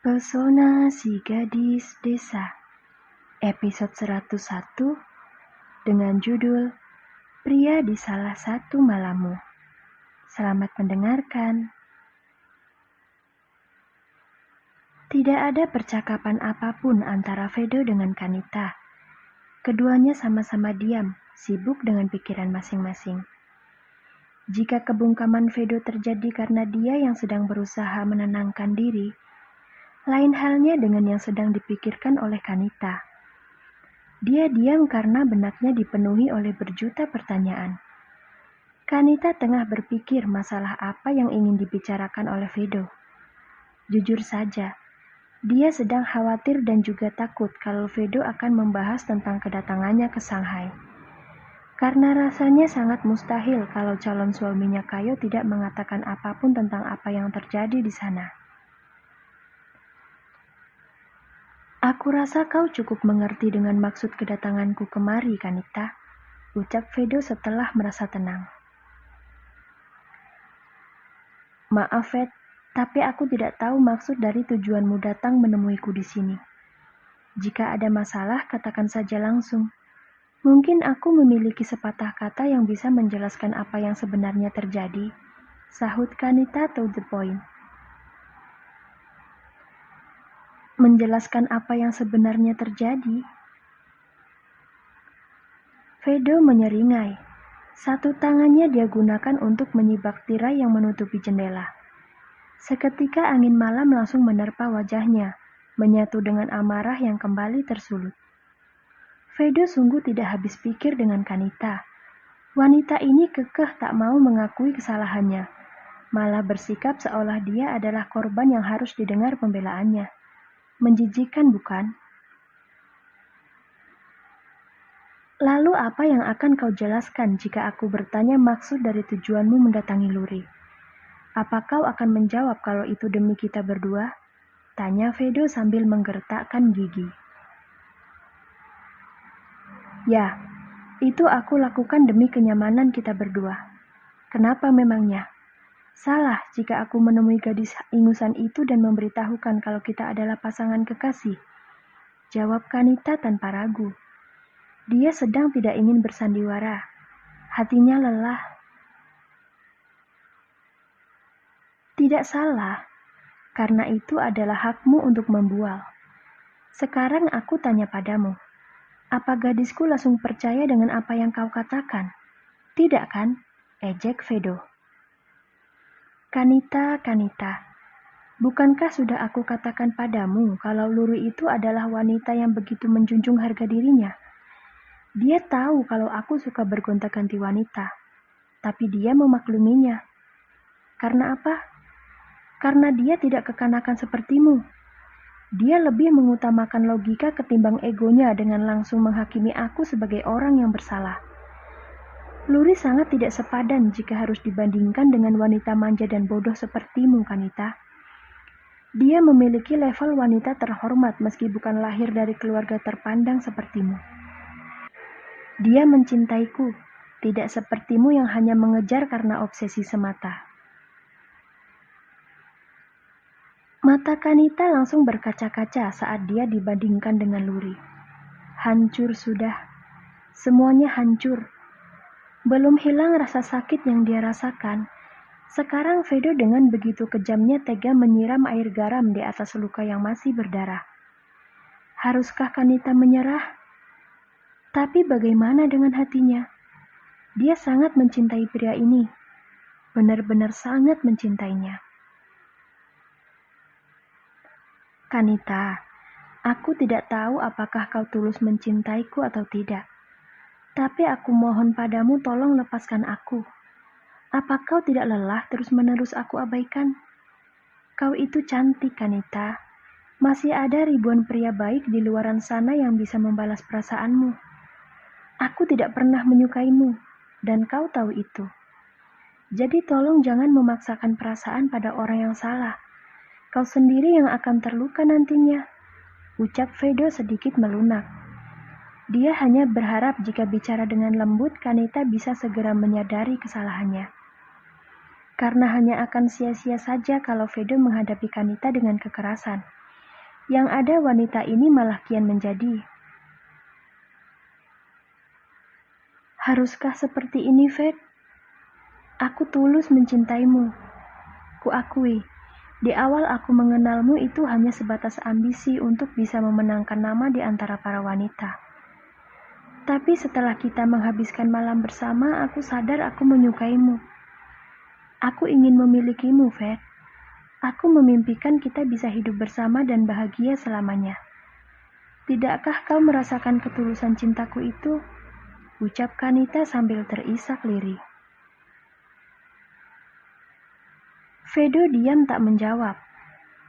Pesona si gadis desa, episode 101 dengan judul Pria di Salah Satu Malammu. Selamat mendengarkan. Tidak ada percakapan apapun antara Vedo dengan Kanita. Keduanya sama-sama diam, sibuk dengan pikiran masing-masing. Jika kebungkaman Vedo terjadi karena dia yang sedang berusaha menenangkan diri, lain halnya dengan yang sedang dipikirkan oleh Kanita. Dia diam karena benaknya dipenuhi oleh berjuta pertanyaan. Kanita tengah berpikir masalah apa yang ingin dibicarakan oleh Vedo. Jujur saja, dia sedang khawatir dan juga takut kalau Vedo akan membahas tentang kedatangannya ke Shanghai. Karena rasanya sangat mustahil kalau calon suaminya Kayo tidak mengatakan apapun tentang apa yang terjadi di sana. Aku rasa kau cukup mengerti dengan maksud kedatanganku kemari, Kanita, ucap Vedo setelah merasa tenang. Maaf, Ved, tapi aku tidak tahu maksud dari tujuanmu datang menemuiku di sini. Jika ada masalah, katakan saja langsung. Mungkin aku memiliki sepatah kata yang bisa menjelaskan apa yang sebenarnya terjadi, sahut Kanita to the point. Menjelaskan apa yang sebenarnya terjadi? Vedo menyeringai. Satu tangannya dia gunakan untuk menyibak tirai yang menutupi jendela. Seketika angin malam langsung menerpa wajahnya, menyatu dengan amarah yang kembali tersulut. Vedo sungguh tidak habis pikir dengan Kanita. Wanita ini kekeh tak mau mengakui kesalahannya, malah bersikap seolah dia adalah korban yang harus didengar pembelaannya. Menjijikkan, bukan? Lalu apa yang akan kau jelaskan jika aku bertanya maksud dari tujuanmu mendatangi Luri? Apa kau akan menjawab kalau itu demi kita berdua? Tanya Vedo sambil menggertakkan gigi. Ya, itu aku lakukan demi kenyamanan kita berdua. Kenapa memangnya? Salah jika aku menemui gadis ingusan itu dan memberitahukan kalau kita adalah pasangan kekasih. Jawab Kanita tanpa ragu. Dia sedang tidak ingin bersandiwara. Hatinya lelah. Tidak salah, karena itu adalah hakmu untuk membual. Sekarang aku tanya padamu. Apa gadisku langsung percaya dengan apa yang kau katakan? Tidak kan? Ejek Vedo. Kanita, bukankah sudah aku katakan padamu kalau Luri itu adalah wanita yang begitu menjunjung harga dirinya? Dia tahu kalau aku suka bergonta-ganti wanita, tapi dia memakluminya. Karena apa? Karena dia tidak kekanakan sepertimu. Dia lebih mengutamakan logika ketimbang egonya dengan langsung menghakimi aku sebagai orang yang bersalah. Luri sangat tidak sepadan jika harus dibandingkan dengan wanita manja dan bodoh sepertimu, Kanita. Dia memiliki level wanita terhormat meski bukan lahir dari keluarga terpandang sepertimu. Dia mencintaiku, tidak sepertimu yang hanya mengejar karena obsesi semata. Mata Kanita langsung berkaca-kaca saat dia dibandingkan dengan Luri. Hancur sudah. Semuanya hancur. Belum hilang rasa sakit yang dia rasakan. Sekarang Vedo dengan begitu kejamnya tega menyiram air garam di atas luka yang masih berdarah. Haruskah Kanita menyerah? Tapi bagaimana dengan hatinya? Dia sangat mencintai pria ini. Benar-benar sangat mencintainya. Kanita, aku tidak tahu apakah kau tulus mencintaiku atau tidak. Tapi aku mohon padamu tolong lepaskan aku. Apa kau tidak lelah terus-menerus aku abaikan? Kau itu cantik, Kanita. Masih ada ribuan pria baik di luaran sana yang bisa membalas perasaanmu. Aku tidak pernah menyukaimu, dan kau tahu itu. Jadi tolong jangan memaksakan perasaan pada orang yang salah. Kau sendiri yang akan terluka nantinya, ucap Vedo sedikit melunak. Dia hanya berharap jika bicara dengan lembut, Kanita bisa segera menyadari kesalahannya. Karena hanya akan sia-sia saja kalau Vedo menghadapi Kanita dengan kekerasan. Yang ada wanita ini malah kian menjadi. Haruskah seperti ini, Fed? Aku tulus mencintaimu. Kuakui, di awal aku mengenalmu itu hanya sebatas ambisi untuk bisa memenangkan nama di antara para wanita. Tapi setelah kita menghabiskan malam bersama, aku sadar aku menyukaimu. Aku ingin memilikimu, Fed. Aku memimpikan kita bisa hidup bersama dan bahagia selamanya. Tidakkah kau merasakan ketulusan cintaku itu? Ucap Kanita sambil terisak lirih. Vedo diam tak menjawab.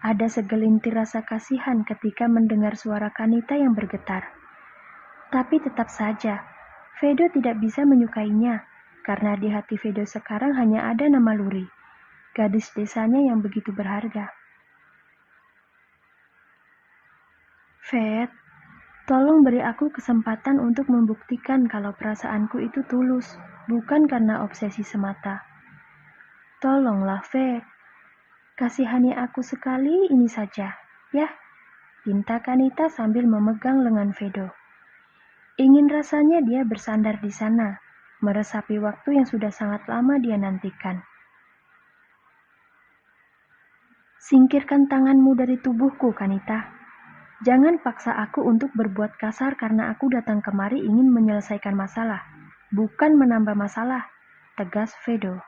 Ada segelintir rasa kasihan ketika mendengar suara Kanita yang bergetar. Tapi tetap saja, Vedo tidak bisa menyukainya, karena di hati Vedo sekarang hanya ada nama Luri, gadis desanya yang begitu berharga. Ved, tolong beri aku kesempatan untuk membuktikan kalau perasaanku itu tulus, bukan karena obsesi semata. Tolonglah, Ved. Kasihani aku sekali ini saja, ya, pinta Kanita sambil memegang lengan Vedo. Ingin rasanya dia bersandar di sana, meresapi waktu yang sudah sangat lama dia nantikan. Singkirkan tanganmu dari tubuhku, Kanita. Jangan paksa aku untuk berbuat kasar karena aku datang kemari ingin menyelesaikan masalah, bukan menambah masalah, tegas Vedo.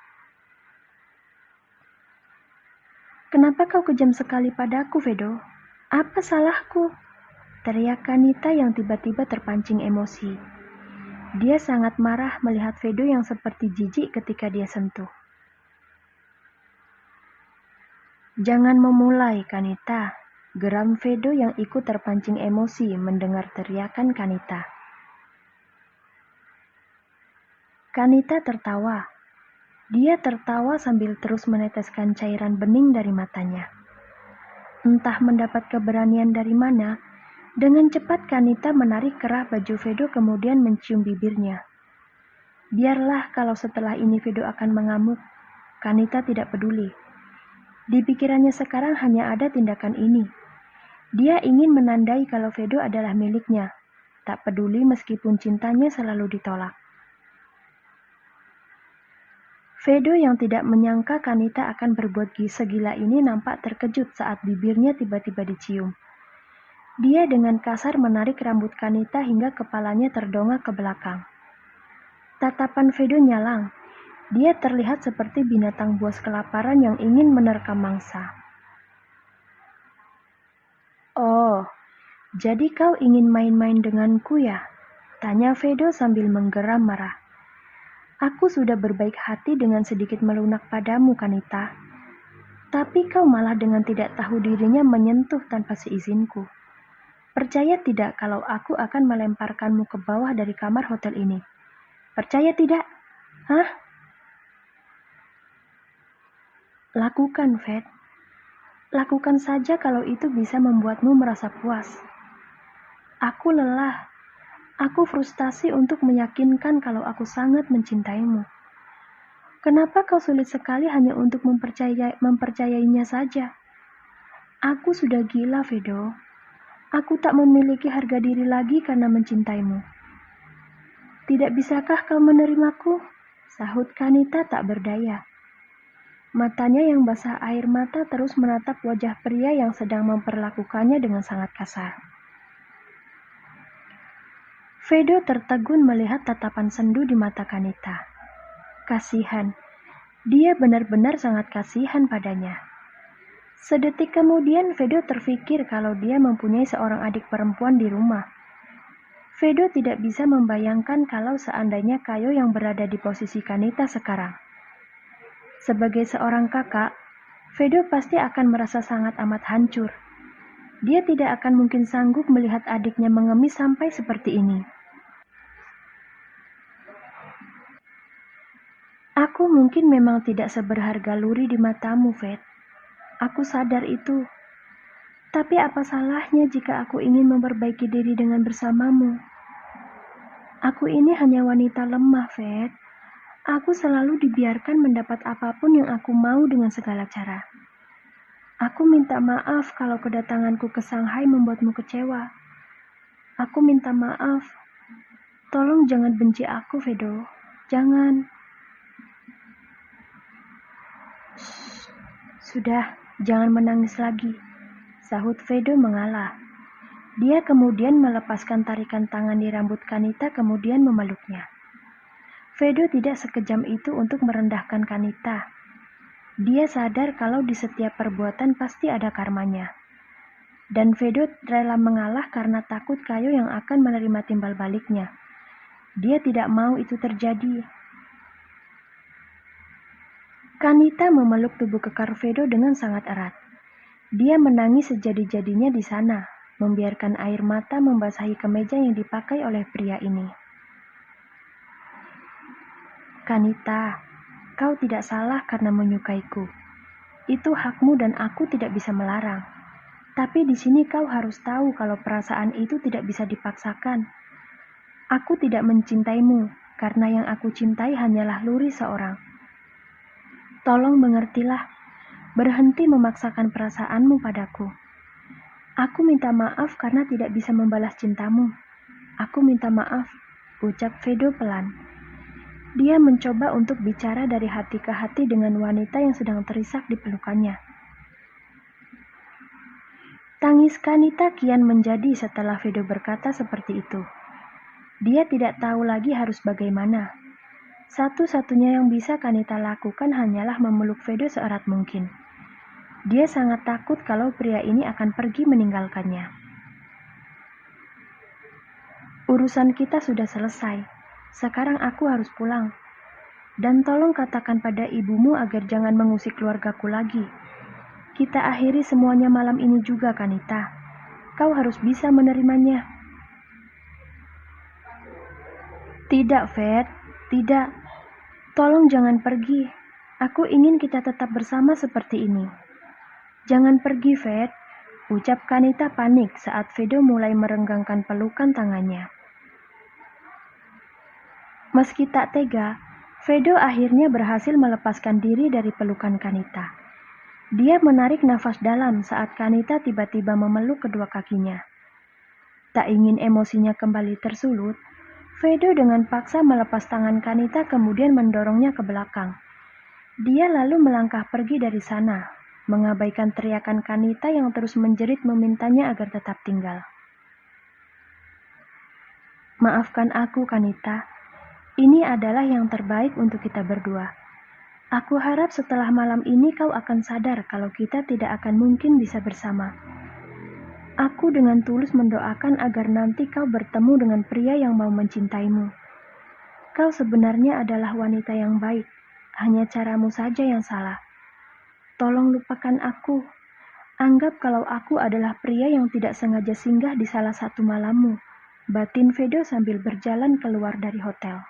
Kenapa kau kejam sekali padaku, Vedo? Apa salahku? Teriak Kanita yang tiba-tiba terpancing emosi. Dia sangat marah melihat Vedo yang seperti jijik ketika dia sentuh. Jangan memulai, Kanita. Geram Vedo yang ikut terpancing emosi mendengar teriakan Kanita. Kanita tertawa. Dia tertawa sambil terus meneteskan cairan bening dari matanya. Entah mendapat keberanian dari mana, dengan cepat Kanita menarik kerah baju Vedo kemudian mencium bibirnya. Biarlah kalau setelah ini Vedo akan mengamuk, Kanita tidak peduli. Di pikirannya sekarang hanya ada tindakan ini. Dia ingin menandai kalau Vedo adalah miliknya, tak peduli meskipun cintanya selalu ditolak. Vedo yang tidak menyangka Kanita akan berbuat segila ini nampak terkejut saat bibirnya tiba-tiba dicium. Dia dengan kasar menarik rambut Kanita hingga kepalanya terdongak ke belakang. Tatapan Vedo nyalang. Dia terlihat seperti binatang buas kelaparan yang ingin menerkam mangsa. Oh, jadi kau ingin main-main denganku ya? Tanya Vedo sambil menggeram marah. Aku sudah berbaik hati dengan sedikit melunak padamu, Kanita. Tapi kau malah dengan tidak tahu dirinya menyentuh tanpa seizinku. Percaya tidak kalau aku akan melemparkanmu ke bawah dari kamar hotel ini? Percaya tidak? Hah? Lakukan, Ved. Lakukan saja kalau itu bisa membuatmu merasa puas. Aku lelah. Aku frustasi untuk meyakinkan kalau aku sangat mencintaimu. Kenapa kau sulit sekali hanya untuk mempercayainya saja? Aku sudah gila, Vedo. Aku tak memiliki harga diri lagi karena mencintaimu. Tidak bisakah kau menerimaku? Sahut Kanita tak berdaya. Matanya yang basah air mata terus menatap wajah pria yang sedang memperlakukannya dengan sangat kasar. Vedo tertegun melihat tatapan sendu di mata Kanita. Kasihan. Dia benar-benar sangat kasihan padanya. Sedetik kemudian Vedo terfikir kalau dia mempunyai seorang adik perempuan di rumah. Vedo tidak bisa membayangkan kalau seandainya Kayo yang berada di posisi Kanita sekarang. Sebagai seorang kakak, Vedo pasti akan merasa sangat amat hancur. Dia tidak akan mungkin sanggup melihat adiknya mengemis sampai seperti ini. Aku mungkin memang tidak seberharga Luri di matamu, Ved. Aku sadar itu. Tapi apa salahnya jika aku ingin memperbaiki diri dengan bersamamu? Aku ini hanya wanita lemah, Ved. Aku selalu dibiarkan mendapat apapun yang aku mau dengan segala cara. Aku minta maaf kalau kedatanganku ke Shanghai membuatmu kecewa. Aku minta maaf. Tolong jangan benci aku, Vedo. Jangan. Shh, sudah, jangan menangis lagi, sahut Vedo mengalah. Dia kemudian melepaskan tarikan tangan di rambut Kanita kemudian memeluknya. Vedo tidak sekejam itu untuk merendahkan Kanita. Dia sadar kalau di setiap perbuatan pasti ada karmanya. Dan Vedo rela mengalah karena takut Kayo yang akan menerima timbal baliknya. Dia tidak mau itu terjadi. Kanita memeluk tubuh kekar Vedo dengan sangat erat. Dia menangis sejadi-jadinya di sana, membiarkan air mata membasahi kemeja yang dipakai oleh pria ini. Kanita, kau tidak salah karena menyukaiku. Itu hakmu dan aku tidak bisa melarang. Tapi di sini kau harus tahu kalau perasaan itu tidak bisa dipaksakan. Aku tidak mencintaimu, karena yang aku cintai hanyalah Luri seorang. Tolong mengertilah, berhenti memaksakan perasaanmu padaku. Aku minta maaf karena tidak bisa membalas cintamu. Aku minta maaf, ucap Vedo pelan. Dia mencoba untuk bicara dari hati ke hati dengan wanita yang sedang terisak di pelukannya. Tangis Kanita kian menjadi setelah Vedo berkata seperti itu. Dia tidak tahu lagi harus bagaimana. Satu-satunya yang bisa Kanita lakukan hanyalah memeluk Vedo seerat mungkin. Dia sangat takut kalau pria ini akan pergi meninggalkannya. Urusan kita sudah selesai. Sekarang aku harus pulang. Dan tolong katakan pada ibumu agar jangan mengusik keluargaku lagi. Kita akhiri semuanya malam ini juga, Kanita. Kau harus bisa menerimanya. Tidak, Fed. Tidak. Tolong jangan pergi. Aku ingin kita tetap bersama seperti ini. Jangan pergi, Fed. Ucap Kanita panik saat Vedo mulai merenggangkan pelukan tangannya. Meski tak tega, Vedo akhirnya berhasil melepaskan diri dari pelukan Kanita. Dia menarik nafas dalam saat Kanita tiba-tiba memeluk kedua kakinya. Tak ingin emosinya kembali tersulut, Vedo dengan paksa melepas tangan Kanita kemudian mendorongnya ke belakang. Dia lalu melangkah pergi dari sana, mengabaikan teriakan Kanita yang terus menjerit memintanya agar tetap tinggal. Maafkan aku, Kanita. Ini adalah yang terbaik untuk kita berdua. Aku harap setelah malam ini kau akan sadar kalau kita tidak akan mungkin bisa bersama. Aku dengan tulus mendoakan agar nanti kau bertemu dengan pria yang mau mencintaimu. Kau sebenarnya adalah wanita yang baik, hanya caramu saja yang salah. Tolong lupakan aku. Anggap kalau aku adalah pria yang tidak sengaja singgah di salah satu malammu, batin Vedo sambil berjalan keluar dari hotel.